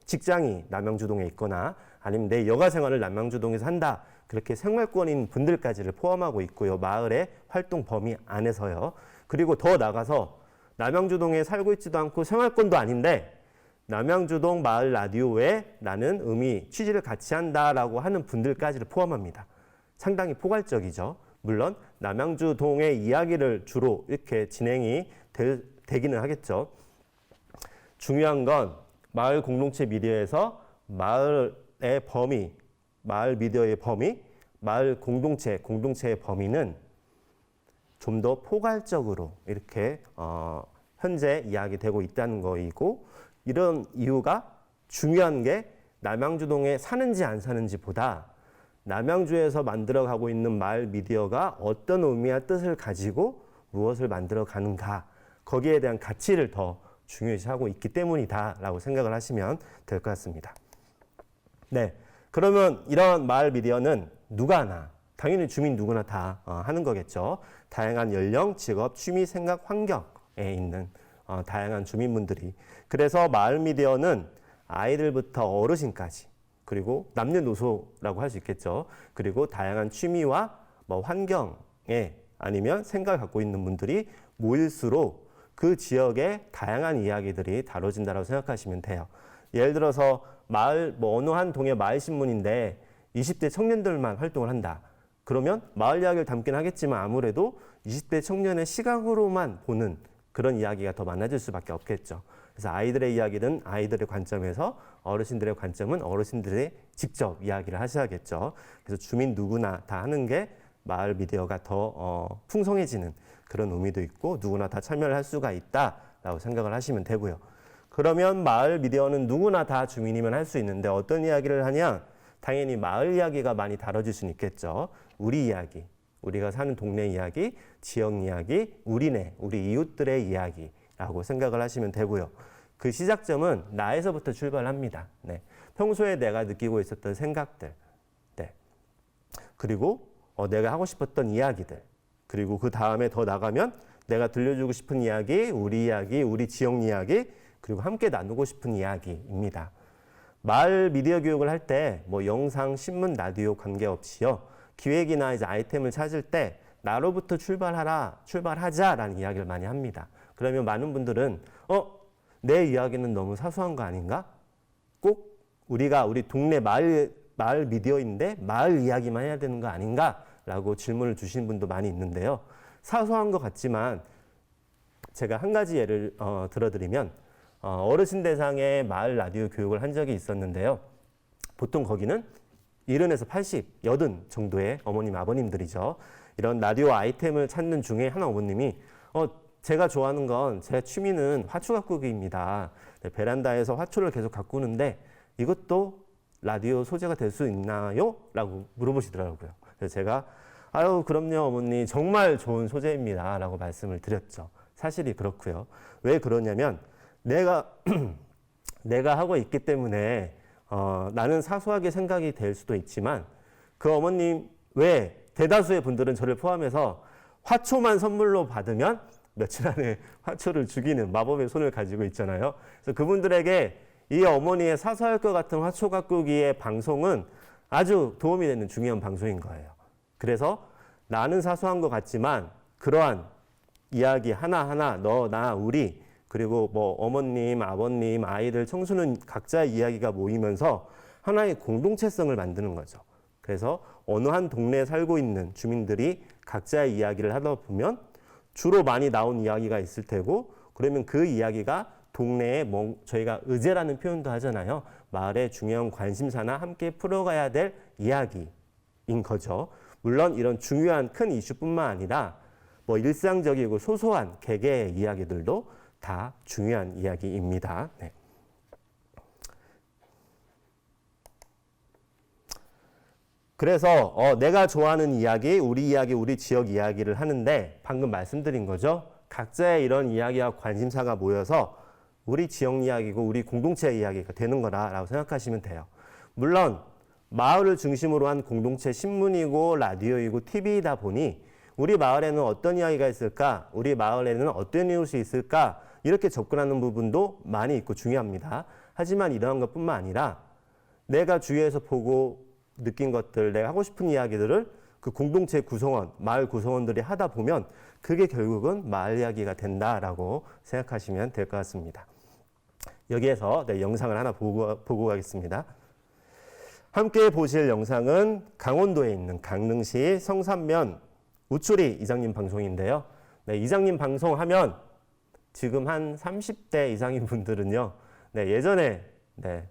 직장이 남양주동에 있거나 아니면 내 여가 생활을 남양주동에서 한다. 그렇게 생활권인 분들까지를 포함하고 있고요. 마을의 활동 범위 안에서요. 그리고 더 나가서 남양주동에 살고 있지도 않고 생활권도 아닌데 남양주동 마을 라디오에 나는 의미, 취지를 같이 한다라고 하는 분들까지를 포함합니다. 상당히 포괄적이죠. 물론 남양주동의 이야기를 주로 이렇게 진행이 되기는 하겠죠. 중요한 건 마을 공동체 미디어에서 마을의 범위, 마을 미디어의 범위, 마을 공동체의 범위는 좀 더 포괄적으로 이렇게 현재 이야기되고 있다는 거이고 이런 이유가 중요한 게 남양주동에 사는지 안 사는지보다 남양주에서 만들어가고 있는 마을 미디어가 어떤 의미와 뜻을 가지고 무엇을 만들어 가는가 거기에 대한 가치를 더 중요시하고 있기 때문이다라고 생각을 하시면 될 것 같습니다. 네, 그러면 이런 마을 미디어는 누가 하나? 당연히 주민 누구나 다 하는 거겠죠. 다양한 연령, 직업, 취미, 생각, 환경에 있는 다양한 주민분들이. 그래서 마을 미디어는 아이들부터 어르신까지 그리고 남녀노소라고 할 수 있겠죠. 그리고 다양한 취미와 뭐 환경에 아니면 생각을 갖고 있는 분들이 모일수록 그 지역의 다양한 이야기들이 다뤄진다고 생각하시면 돼요. 예를 들어서 마을 뭐 어느 한 동의 마을 신문인데 20대 청년들만 활동을 한다. 그러면 마을 이야기를 담긴 하겠지만 아무래도 20대 청년의 시각으로만 보는 그런 이야기가 더 많아질 수밖에 없겠죠. 그래서 아이들의 이야기는 아이들의 관점에서 어르신들의 관점은 어르신들의 직접 이야기를 하셔야겠죠. 그래서 주민 누구나 다 하는 게 마을 미디어가 더 풍성해지는 그런 의미도 있고 누구나 다 참여를 할 수가 있다라고 생각을 하시면 되고요. 그러면 마을 미디어는 누구나 다 주민이면 할 수 있는데 어떤 이야기를 하냐? 당연히 마을 이야기가 많이 다뤄질 수는 있겠죠. 우리 이야기, 우리가 사는 동네 이야기, 지역 이야기, 우리네, 우리 이웃들의 이야기라고 생각을 하시면 되고요. 그 시작점은 나에서부터 출발합니다. 네. 평소에 내가 느끼고 있었던 생각들, 네. 그리고 내가 하고 싶었던 이야기들, 그리고 그 다음에 더 나가면 내가 들려주고 싶은 이야기, 우리 지역 이야기, 그리고 함께 나누고 싶은 이야기입니다. 마을 미디어 교육을 할 때 뭐 영상, 신문, 라디오 관계없이요. 기획이나 이제 아이템을 찾을 때 나로부터 출발하자라는 이야기를 많이 합니다. 그러면 많은 분들은 내 이야기는 너무 사소한 거 아닌가? 꼭 우리 동네 마을 미디어인데 마을 이야기만 해야 되는 거 아닌가? 라고 질문을 주시는 분도 많이 있는데요. 사소한 것 같지만 제가 한 가지 예를 들어드리면 어르신 대상의 마을 라디오 교육을 한 적이 있었는데요. 보통 거기는 70에서 80, 80 정도의 어머님, 아버님들이죠. 이런 라디오 아이템을 찾는 중에 한 어머님이 제가 좋아하는 건 제 취미는 화초 가꾸기입니다. 네, 베란다에서 화초를 계속 가꾸는데 이것도 라디오 소재가 될 수 있나요? 라고 물어보시더라고요. 그래서 제가 아유 그럼요 어머니 정말 좋은 소재입니다 라고 말씀을 드렸죠. 사실이 그렇고요. 왜 그러냐면 내가 하고 있기 때문에 나는 사소하게 생각이 될 수도 있지만 그 어머님 외 대다수의 분들은 저를 포함해서 화초만 선물로 받으면 며칠 안에 화초를 죽이는 마법의 손을 가지고 있잖아요. 그래서 그분들에게 이 어머니의 사소할 것 같은 화초 가꾸기의 방송은 아주 도움이 되는 중요한 방송인 거예요. 그래서 나는 사소한 것 같지만 그러한 이야기 하나하나 너, 나, 우리 그리고 뭐 어머님, 아버님, 아이들, 청소년 각자의 이야기가 모이면서 하나의 공동체성을 만드는 거죠. 그래서 어느 한 동네에 살고 있는 주민들이 각자의 이야기를 하다 보면 주로 많이 나온 이야기가 있을 테고 그러면 그 이야기가 동네에 저희가 의제라는 표현도 하잖아요. 마을의 중요한 관심사나 함께 풀어가야 될 이야기인 거죠. 물론 이런 중요한 큰 이슈뿐만 아니라 뭐 일상적이고 소소한 개개의 이야기들도 다 중요한 이야기입니다. 네. 그래서 내가 좋아하는 이야기, 우리 지역 이야기를 하는데 방금 말씀드린 거죠. 각자의 이런 이야기와 관심사가 모여서 우리 지역 이야기고 우리 공동체 이야기가 되는 거라고 생각하시면 돼요. 물론 마을을 중심으로 한 공동체 신문이고 라디오이고 TV이다 보니 우리 마을에는 어떤 이야기가 있을까? 우리 마을에는 어떤 이웃이 있을까? 이렇게 접근하는 부분도 많이 있고 중요합니다. 하지만 이러한 것뿐만 아니라 내가 주위에서 보고 느낀 것들, 내가 하고 싶은 이야기들을 그 공동체 구성원, 마을 구성원들이 하다 보면 그게 결국은 마을 이야기가 된다라고 생각하시면 될 것 같습니다. 여기에서 영상을 하나 보고 가겠습니다. 함께 보실 영상은 강원도에 있는 강릉시 성산면 우추리 이장님 방송인데요. 네, 이장님 방송하면 지금 한 30대 이상인 분들은요. 네, 예전에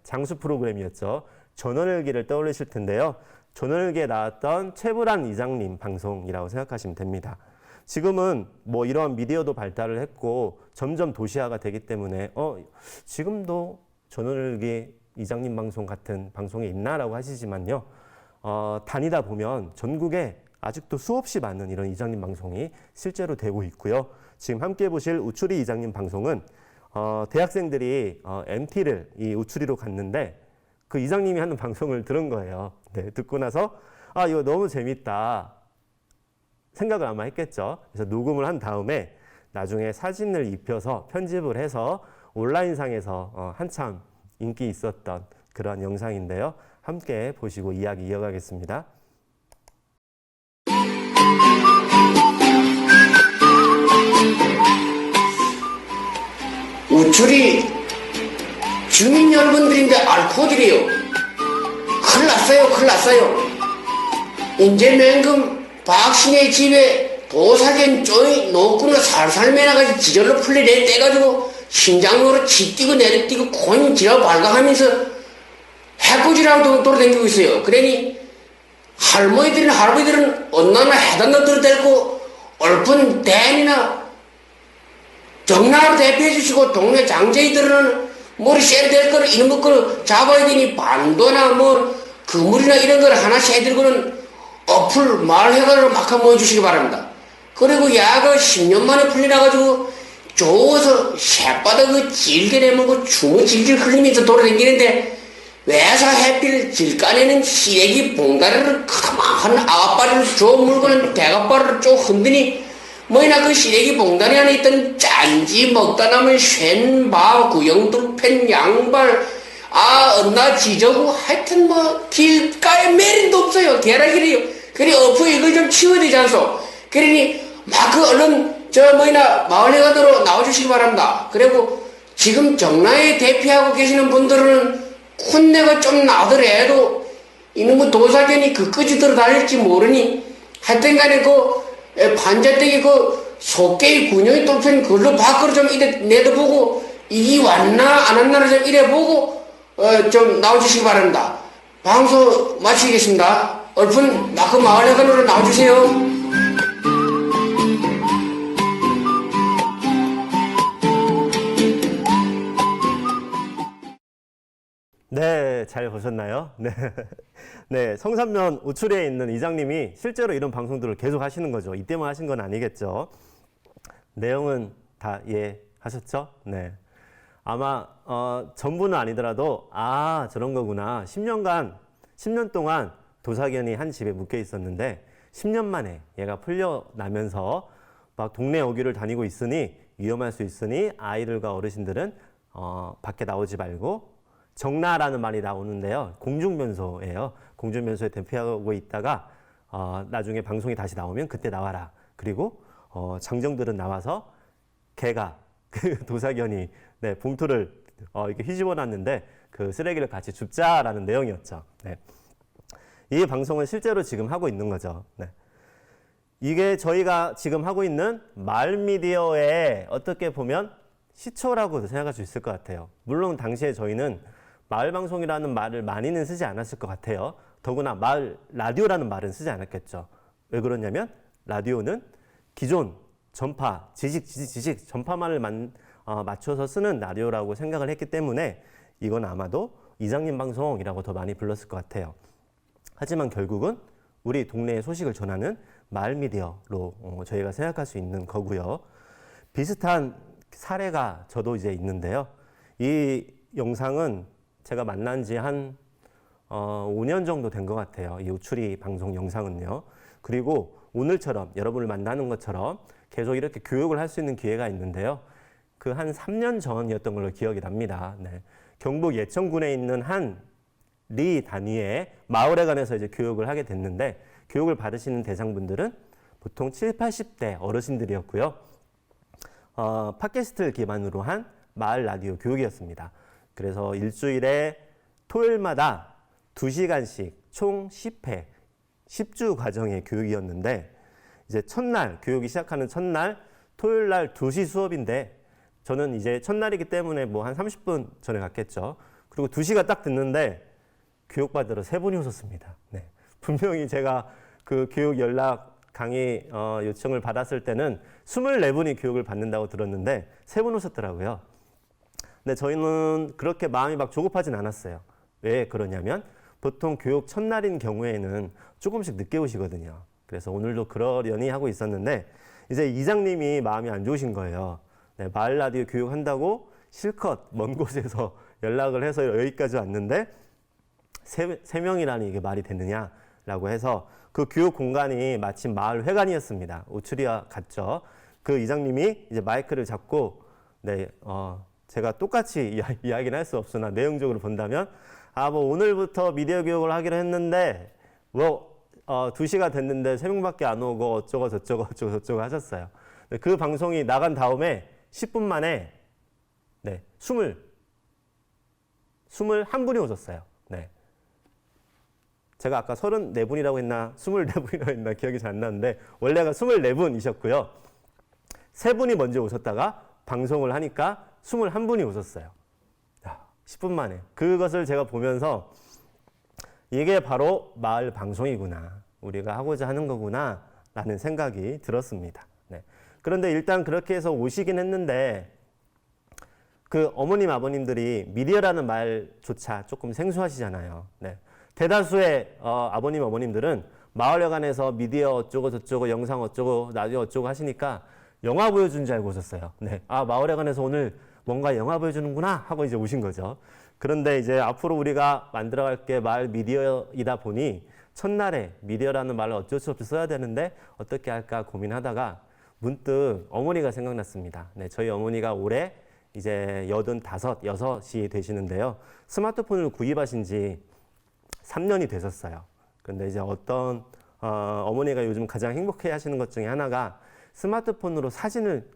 장수 프로그램이었죠. 전원일기를 떠올리실 텐데요. 전원일기에 나왔던 최불안 이장님 방송이라고 생각하시면 됩니다. 지금은 뭐 이러한 미디어도 발달을 했고 점점 도시화가 되기 때문에 지금도 전원일기 이장님 방송 같은 방송이 있나라고 하시지만요. 다니다 보면 전국에 아직도 수없이 많은 이런 이장님 방송이 실제로 되고 있고요. 지금 함께 보실 우추리 이장님 방송은 대학생들이 MT를 이 우추리로 갔는데 그 이장님이 하는 방송을 들은 거예요. 네, 듣고 나서 이거 너무 재밌다 생각을 아마 했겠죠. 그래서 녹음을 한 다음에 나중에 사진을 입혀서 편집을 해서 온라인상에서 한참 인기 있었던 그런 영상인데요. 함께 보시고 이야기 이어가겠습니다. 우추리 주민 여러분들인데 알코올이래요. 큰일 났어요, 큰일 났어요. 이제 맹금 박신의 집에 도사견 쪼이 노끈을 살살 매나가지고 지절로 풀려내 떼가지고 심장으로 치뛰고 내려뛰고 곤 지라고 발각하면서 해코지라고 돌아다니고 있어요. 그러니 할머니들은 언나나 해단도 들어대고 얼픈 댄이나 정나라로 대표해 주시고 동네 장제이들은 머리 쎄될 거를 이런 거를 잡아야 되니 반도나 뭐 그물이나 이런 걸 하나씩 해들고는 어플 말해가지고 막 한번 모여주시기 바랍니다. 그리고 야가 10년 만에 풀려나가지고 좋아서 새바닥을 질게 내먹고 주먹 질질 흘리면서 돌아다니는데 왜사 해필 질간에는 시래기 봉다리를 가만한 아가빠리를 줘 물고는 대가빠리를 쭉 흔드니 뭐이나 그 시래기 봉다리 안에 있던 짠지 먹다 남은 쉔바 구영두펜 양발 언나 지저구 하여튼 뭐 길가에 매린도 없어요. 개라기래요. 그래 어프 이걸 좀 치워야 되지 않소. 그러니 막 그 얼른 마을에 가도록 나와주시기 바랍니다. 그리고 지금 정나에 대피하고 계시는 분들은 콧내가 좀 나더라도 이놈의 도사견이 그까지 들어다닐지 모르니 하여튼 간에 반자떼기 속개의 군용이 뚫힌 그걸로 밖으로 좀 내다보고 이기 왔나 안 왔나를 좀 이래 보고 좀 나와주시기 바랍니다. 방송 마치겠습니다. 얼픈 낙그 마을회관으로 나와주세요. 네, 잘 보셨나요? 네. 네, 성산면 우출에 있는 이장님이 실제로 이런 방송들을 계속 하시는 거죠. 이때만 하신 건 아니겠죠. 내용은 다 이해하셨죠? 네. 아마, 전부는 아니더라도, 아, 저런 거구나. 10년 동안 도사견이 한 집에 묶여 있었는데, 10년 만에 얘가 풀려나면서 막 동네 어귀를 다니고 있으니, 위험할 수 있으니, 아이들과 어르신들은, 밖에 나오지 말고, 정나라는 말이 나오는데요. 공중면소예요. 공중면소에 대피하고 있다가 나중에 방송이 다시 나오면 그때 나와라. 그리고 장정들은 나와서 개가 그 도사견이 네, 봉투를 이렇게 휘집어 놨는데 그 쓰레기를 같이 줍자라는 내용이었죠. 네. 이 방송은 실제로 지금 하고 있는 거죠. 네. 이게 저희가 지금 하고 있는 마을 미디어의 어떻게 보면 시초라고도 생각할 수 있을 것 같아요. 물론 당시에 저희는 마을 방송이라는 말을 많이는 쓰지 않았을 것 같아요. 더구나 마을 라디오라는 말은 쓰지 않았겠죠. 왜 그러냐면 라디오는 기존 전파, 지식 전파만을 맞춰서 쓰는 라디오라고 생각을 했기 때문에 이건 아마도 이장님 방송이라고 더 많이 불렀을 것 같아요. 하지만 결국은 우리 동네의 소식을 전하는 마을 미디어로 저희가 생각할 수 있는 거고요. 비슷한 사례가 저도 이제 있는데요. 이 영상은 제가 만난 지 한 5년 정도 된 것 같아요. 이 우추리 방송 영상은요. 그리고 오늘처럼 여러분을 만나는 것처럼 계속 이렇게 교육을 할 수 있는 기회가 있는데요. 그 한 3년 전이었던 걸로 기억이 납니다. 네. 경북 예천군에 있는 한 리 단위의 마을에 관해서 이제 교육을 하게 됐는데 교육을 받으시는 대상분들은 보통 7, 80대 어르신들이었고요. 팟캐스트를 기반으로 한 마을 라디오 교육이었습니다. 그래서 일주일에 토요일마다 2시간씩 총 10회, 10주 과정의 교육이었는데 이제 첫날, 교육이 시작하는 첫날 토요일 날 2시 수업인데 저는 이제 첫날이기 때문에 뭐 한 30분 전에 갔겠죠. 그리고 2시가 딱 됐는데 교육받으러 3분이 오셨습니다. 네. 분명히 제가 그 교육 연락 강의 요청을 받았을 때는 24분이 교육을 받는다고 들었는데 3분 오셨더라고요. 근데 저희는 그렇게 마음이 막 조급하진 않았어요. 왜 그러냐면 보통 교육 첫날인 경우에는 조금씩 늦게 오시거든요. 그래서 오늘도 그러려니 하고 있었는데 이제 이장님이 마음이 안 좋으신 거예요. 네, 마을 라디오 교육한다고 실컷 먼 곳에서 연락을 해서 여기까지 왔는데 세 명이라니 이게 말이 되느냐라고 해서 그 교육 공간이 마침 마을 회관이었습니다. 우추리와 같죠. 그 이장님이 이제 마이크를 잡고 네, 제가 똑같이 이야기는 할 수 없으나 내용적으로 본다면 뭐 오늘부터 미디어 교육을 하기로 했는데 2시가 됐는데 3명밖에 안 오고 어쩌고 저쩌고 하셨어요. 그 방송이 나간 다음에 10분 만에 네, 21분이 오셨어요. 네. 제가 아까 34분이라고 했나 24분이라고 했나 기억이 잘 안 나는데 원래가 24분이셨고요. 3분이 먼저 오셨다가 방송을 하니까 21분이 오셨어요. 10분 만에. 그것을 제가 보면서 이게 바로 마을 방송이구나. 우리가 하고자 하는 거구나. 라는 생각이 들었습니다. 네. 그런데 일단 그렇게 해서 오시긴 했는데 그 어머님, 아버님들이 미디어라는 말조차 조금 생소하시잖아요. 네. 대다수의 아버님, 어머님들은 마을회관에서 미디어 어쩌고 저쩌고 영상 어쩌고 라디오 어쩌고 하시니까 영화 보여준 줄 알고 오셨어요. 네. 마을회관에서 오늘 뭔가 영화 보여주는구나 하고 이제 오신 거죠. 그런데 이제 앞으로 우리가 만들어갈 게 마을 미디어이다 보니 첫날에 미디어라는 말을 어쩔 수 없이 써야 되는데 어떻게 할까 고민하다가 문득 어머니가 생각났습니다. 네, 저희 어머니가 올해 이제 85, 6이 되시는데요. 스마트폰을 구입하신 지 3년이 되셨어요. 그런데 이제 어떤 어머니가 요즘 가장 행복해 하시는 것 중에 하나가 스마트폰으로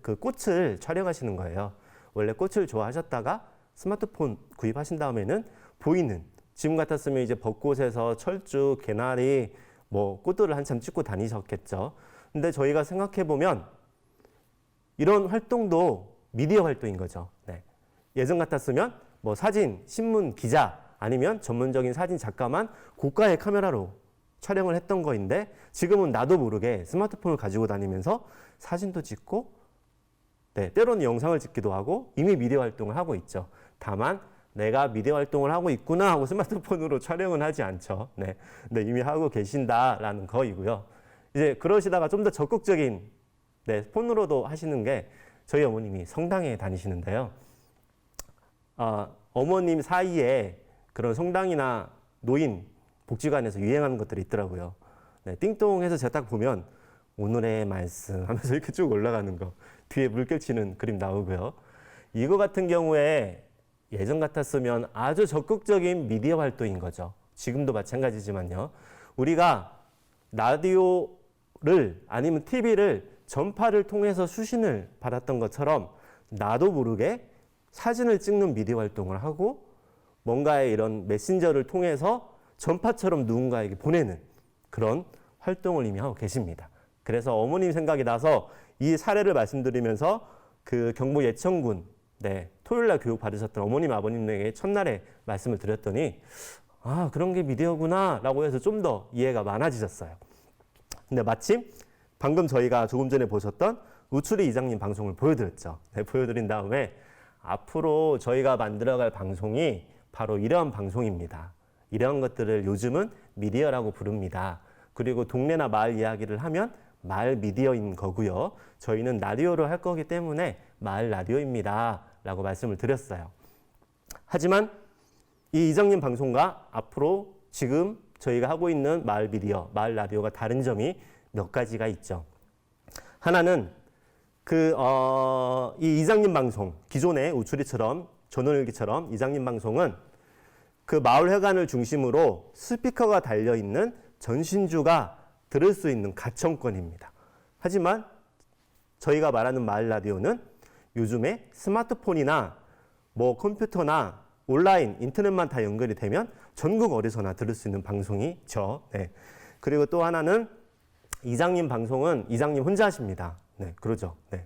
그 꽃을 촬영하시는 거예요. 원래 꽃을 좋아하셨다가 스마트폰 구입하신 다음에는 보이는 지금 같았으면 이제 벚꽃에서 철쭉, 개나리, 뭐 꽃들을 한참 찍고 다니셨겠죠. 근데 저희가 생각해 보면 이런 활동도 미디어 활동인 거죠. 네. 예전 같았으면 뭐 사진, 신문, 기자 아니면 전문적인 사진 작가만 고가의 카메라로 촬영을 했던 거인데 지금은 나도 모르게 스마트폰을 가지고 다니면서 사진도 찍고 네, 때로는 영상을 찍기도 하고 이미 미디어 활동을 하고 있죠. 다만 내가 미디어 활동을 하고 있구나 하고 스마트폰으로 촬영은 하지 않죠. 네, 근데 이미 하고 계신다라는 거이고요. 이제 그러시다가 좀 더 적극적인 네, 폰으로도 하시는 게 저희 어머님이 성당에 다니시는데요. 어머님 사이에 그런 성당이나 노인 복지관에서 유행하는 것들이 있더라고요. 네, 띵동해서 제가 딱 보면 오늘의 말씀 하면서 이렇게 쭉 올라가는 거 뒤에 물결 치는 그림 나오고요. 이거 같은 경우에 예전 같았으면 아주 적극적인 미디어 활동인 거죠. 지금도 마찬가지지만요. 우리가 라디오를 아니면 TV를 전파를 통해서 수신을 받았던 것처럼 나도 모르게 사진을 찍는 미디어 활동을 하고 뭔가의 이런 메신저를 통해서 전파처럼 누군가에게 보내는 그런 활동을 이미 하고 계십니다. 그래서 어머님 생각이 나서 이 사례를 말씀드리면서 그 경북 예천군 네, 토요일날 교육 받으셨던 어머님 아버님에게 첫날에 말씀을 드렸더니 아 그런 게 미디어구나 라고 해서 좀 더 이해가 많아지셨어요. 근데 마침 방금 저희가 조금 전에 보셨던 우추리 이장님 방송을 보여드렸죠. 네, 보여드린 다음에 앞으로 저희가 만들어갈 방송이 바로 이러한 방송입니다. 이러한 것들을 요즘은 미디어라고 부릅니다. 그리고 동네나 마을 이야기를 하면 마을 미디어인 거고요. 저희는 라디오를 할 거기 때문에 마을 라디오입니다. 라고 말씀을 드렸어요. 하지만 이 이장님 방송과 앞으로 지금 저희가 하고 있는 마을 미디어, 마을 라디오가 다른 점이 몇 가지가 있죠. 하나는 이 이장님 방송, 기존의 우추리처럼 전원일기처럼 이장님 방송은 그 마을회관을 중심으로 스피커가 달려있는 전신주가 들을 수 있는 가청권입니다. 하지만 저희가 말하는 마을 라디오는 요즘에 스마트폰이나 뭐 컴퓨터나 온라인, 인터넷만 다 연결이 되면 전국 어디서나 들을 수 있는 방송이죠. 네. 그리고 또 하나는 이장님 방송은 이장님 혼자 하십니다. 네, 그러죠. 네.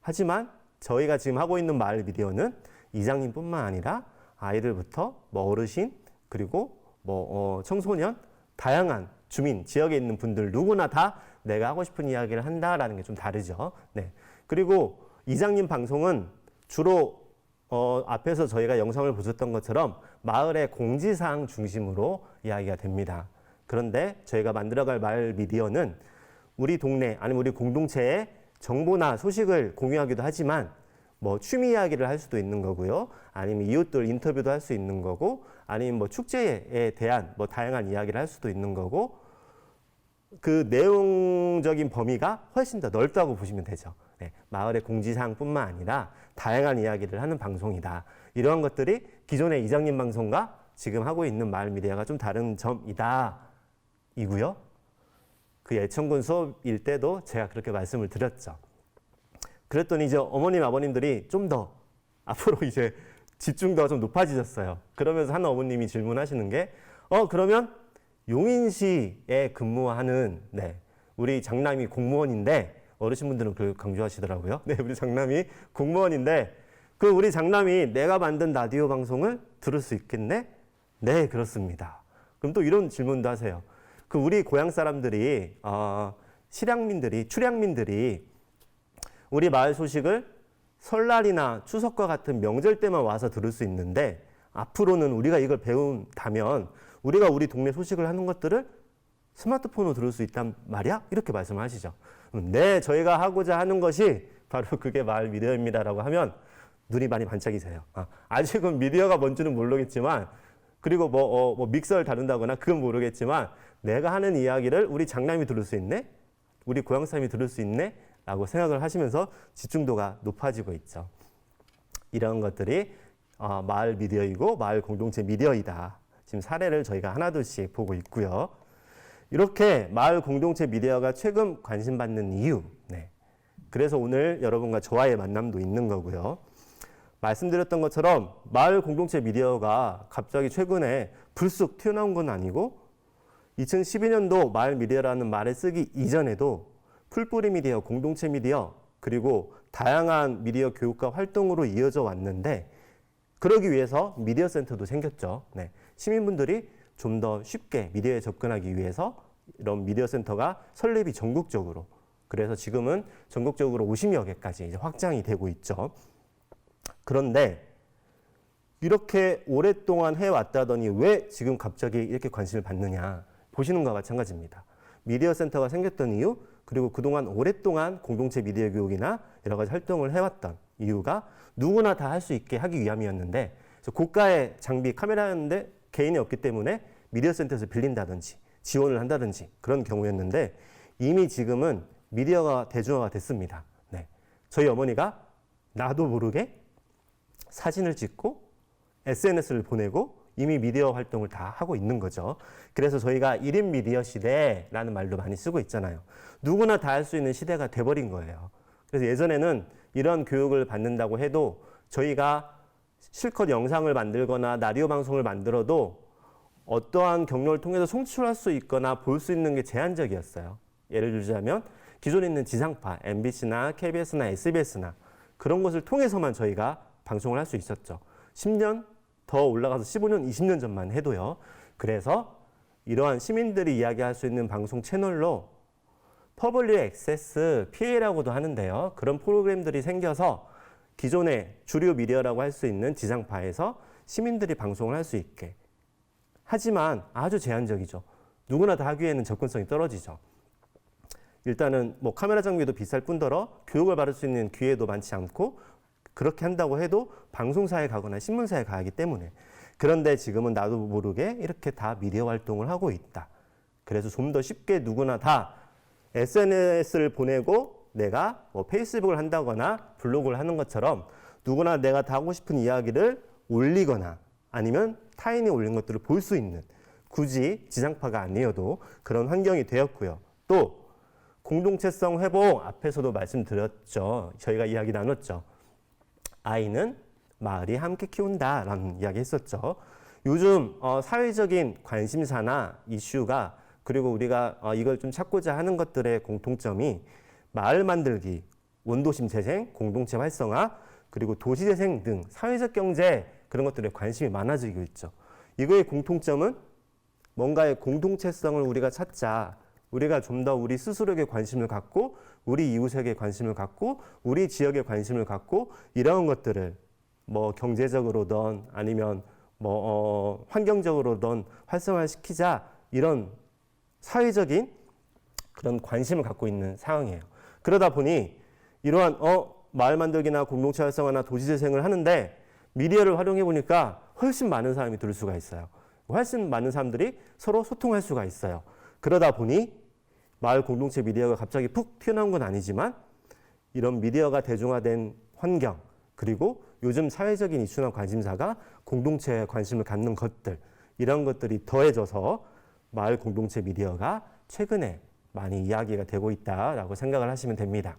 하지만 저희가 지금 하고 있는 마을 미디어는 이장님뿐만 아니라 아이들부터 뭐 어르신 그리고 뭐 청소년 다양한 주민 지역에 있는 분들 누구나 다 내가 하고 싶은 이야기를 한다라는 게 좀 다르죠. 네. 그리고 이장님 방송은 주로 앞에서 저희가 영상을 보셨던 것처럼 마을의 공지사항 중심으로 이야기가 됩니다. 그런데 저희가 만들어갈 마을 미디어는 우리 동네 아니면 우리 공동체의 정보나 소식을 공유하기도 하지만 뭐 취미 이야기를 할 수도 있는 거고요. 아니면 이웃들 인터뷰도 할 수 있는 거고 아니면 뭐 축제에 대한 뭐 다양한 이야기를 할 수도 있는 거고 그 내용적인 범위가 훨씬 더 넓다고 보시면 되죠. 네, 마을의 공지사항뿐만 아니라 다양한 이야기를 하는 방송이다. 이러한 것들이 기존의 이장님 방송과 지금 하고 있는 마을 미디어가 좀 다른 점이다. 이고요. 그 예천군 수업일 때도 제가 그렇게 말씀을 드렸죠. 그랬더니 이제 어머님, 아버님들이 좀 더 앞으로 이제 집중도가 좀 높아지셨어요. 그러면서 한 어머님이 질문하시는 게, 그러면 용인시에 근무하는, 네, 우리 장남이 공무원인데, 어르신분들은 그걸 강조하시더라고요. 네, 우리 장남이 공무원인데, 그 우리 장남이 내가 만든 라디오 방송을 들을 수 있겠네? 네, 그렇습니다. 그럼 또 이런 질문도 하세요. 그 우리 고향 사람들이, 출향민들이 우리 마을 소식을 설날이나 추석과 같은 명절 때만 와서 들을 수 있는데 앞으로는 우리가 이걸 배운다면 우리가 우리 동네 소식을 하는 것들을 스마트폰으로 들을 수 있단 말이야? 이렇게 말씀하시죠. 네, 저희가 하고자 하는 것이 바로 그게 마을 미디어입니다라고 하면 눈이 많이 반짝이세요. 아직은 미디어가 뭔지는 모르겠지만 그리고 뭐 믹서를 다룬다거나 그건 모르겠지만 내가 하는 이야기를 우리 장남이 들을 수 있네? 우리 고향 사람이 들을 수 있네? 라고 생각을 하시면서 집중도가 높아지고 있죠. 이런 것들이 마을 미디어이고 마을 공동체 미디어이다. 지금 사례를 저희가 하나둘씩 보고 있고요. 이렇게 마을 공동체 미디어가 최근 관심받는 이유. 네. 그래서 오늘 여러분과 저와의 만남도 있는 거고요. 말씀드렸던 것처럼 마을 공동체 미디어가 갑자기 최근에 불쑥 튀어나온 건 아니고 2012년도 마을 미디어라는 말을 쓰기 이전에도 풀뿌리 미디어, 공동체 미디어, 그리고 다양한 미디어 교육과 활동으로 이어져 왔는데 그러기 위해서 미디어 센터도 생겼죠. 네. 시민분들이 좀 더 쉽게 미디어에 접근하기 위해서 이런 미디어 센터가 설립이 전국적으로, 그래서 지금은 전국적으로 50여 개까지 이제 확장이 되고 있죠. 그런데 이렇게 오랫동안 해왔다더니 왜 지금 갑자기 이렇게 관심을 받느냐 보시는 것과 마찬가지입니다. 미디어 센터가 생겼던 이유, 그리고 그동안 오랫동안 공동체 미디어 교육이나 여러 가지 활동을 해왔던 이유가 누구나 다 할 수 있게 하기 위함이었는데, 그래서 고가의 장비 카메라였는데 개인이 없기 때문에 미디어 센터에서 빌린다든지 지원을 한다든지 그런 경우였는데, 이미 지금은 미디어가 대중화가 됐습니다. 네. 저희 어머니가 나도 모르게 사진을 찍고 SNS를 보내고 이미 미디어 활동을 다 하고 있는 거죠. 그래서 저희가 1인 미디어 시대라는 말도 많이 쓰고 있잖아요. 누구나 다 할 수 있는 시대가 돼버린 거예요. 그래서 예전에는 이런 교육을 받는다고 해도 저희가 실컷 영상을 만들거나 라디오 방송을 만들어도 어떠한 경로를 통해서 송출할 수 있거나 볼 수 있는 게 제한적이었어요. 예를 들자면 기존에 있는 지상파, MBC나 KBS나 SBS나 그런 것을 통해서만 저희가 방송을 할 수 있었죠. 10년 더 올라가서 15년, 20년 전만 해도요. 그래서 이러한 시민들이 이야기할 수 있는 방송 채널로 퍼블릭 액세스 PA라고도 하는데요. 그런 프로그램들이 생겨서 기존의 주류 미디어라고 할 수 있는 지상파에서 시민들이 방송을 할 수 있게. 하지만 아주 제한적이죠. 누구나 다 하기에는 접근성이 떨어지죠. 일단은 뭐 카메라 장비도 비쌀 뿐더러 교육을 받을 수 있는 기회도 많지 않고, 그렇게 한다고 해도 방송사에 가거나 신문사에 가야 하기 때문에. 그런데 지금은 나도 모르게 이렇게 다 미디어 활동을 하고 있다. 그래서 좀 더 쉽게 누구나 다 SNS를 보내고 내가 뭐 페이스북을 한다거나 블로그를 하는 것처럼 누구나 내가 다 하고 싶은 이야기를 올리거나 아니면 타인이 올린 것들을 볼 수 있는, 굳이 지상파가 아니어도 그런 환경이 되었고요. 또 공동체성 회복, 앞에서도 말씀드렸죠. 저희가 이야기 나눴죠. 아이는 마을이 함께 키운다라는 이야기 했었죠. 요즘 사회적인 관심사나 이슈가, 그리고 우리가 이걸 좀 찾고자 하는 것들의 공통점이 마을 만들기, 원도심 재생, 공동체 활성화, 그리고 도시 재생 등 사회적 경제, 그런 것들에 관심이 많아지고 있죠. 이거의 공통점은 뭔가의 공동체성을 우리가 찾자. 우리가 좀 더 우리 스스로에게 관심을 갖고, 우리 이웃에게 관심을 갖고, 우리 지역에 관심을 갖고, 이런 것들을 뭐 경제적으로든 아니면 뭐 환경적으로든 활성화시키자, 이런 사회적인 그런 관심을 갖고 있는 상황이에요. 그러다 보니 이러한 마을 만들기나 공동체 활성화나 도시 재생을 하는데 미디어를 활용해 보니까 훨씬 많은 사람이 들 수가 있어요. 훨씬 많은 사람들이 서로 소통할 수가 있어요. 그러다 보니 마을 공동체 미디어가 갑자기 푹 튀어나온 건 아니지만, 이런 미디어가 대중화된 환경, 그리고 요즘 사회적인 이슈나 관심사가 공동체에 관심을 갖는 것들, 이런 것들이 더해져서 마을 공동체 미디어가 최근에 많이 이야기가 되고 있다라고 생각을 하시면 됩니다.